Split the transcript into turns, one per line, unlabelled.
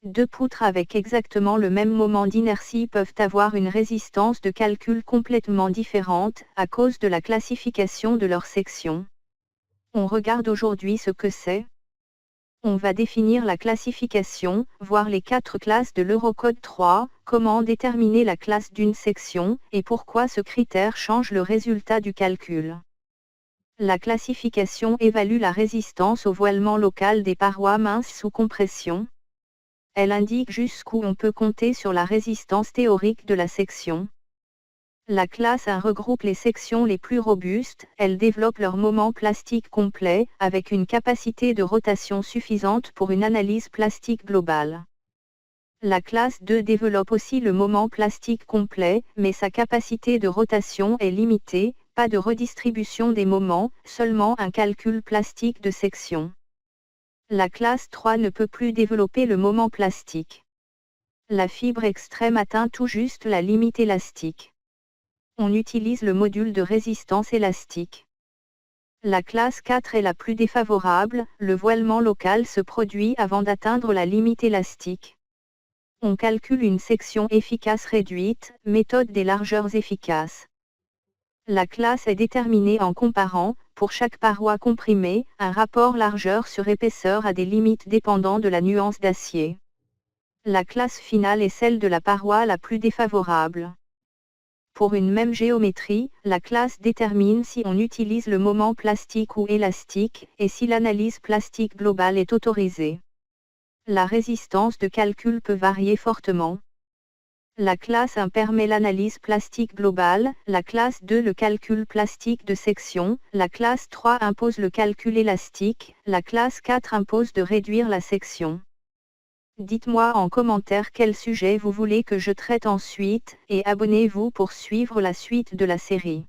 Deux poutres avec exactement le même moment d'inertie peuvent avoir une résistance de calcul complètement différente, à cause de la classification de leur section. On regarde aujourd'hui ce que c'est. On va définir la classification, voir les 4 classes de l'Eurocode 3, comment déterminer la classe d'une section, et pourquoi ce critère change le résultat du calcul. La classification évalue la résistance au voilement local des parois minces sous compression. Elle indique jusqu'où on peut compter sur la résistance théorique de la section. La classe 1 regroupe les sections les plus robustes, elles développent leur moment plastique complet, avec une capacité de rotation suffisante pour une analyse plastique globale. La classe 2 développe aussi le moment plastique complet, mais sa capacité de rotation est limitée, pas de redistribution des moments, seulement un calcul plastique de section. La classe 3 ne peut plus développer le moment plastique. La fibre extrême atteint tout juste la limite élastique. On utilise le module de résistance élastique. La classe 4 est la plus défavorable, le voilement local se produit avant d'atteindre la limite élastique. On calcule une section efficace réduite, méthode des largeurs efficaces. La classe est déterminée en comparant, pour chaque paroi comprimée, un rapport largeur sur épaisseur à des limites dépendant de la nuance d'acier. La classe finale est celle de la paroi la plus défavorable. Pour une même géométrie, la classe détermine si on utilise le moment plastique ou élastique, et si l'analyse plastique globale est autorisée. La résistance de calcul peut varier fortement. La classe 1 permet l'analyse plastique globale, la classe 2 le calcul plastique de section, la classe 3 impose le calcul élastique, la classe 4 impose de réduire la section. Dites-moi en commentaire quel sujet vous voulez que je traite ensuite, et abonnez-vous pour suivre la suite de la série.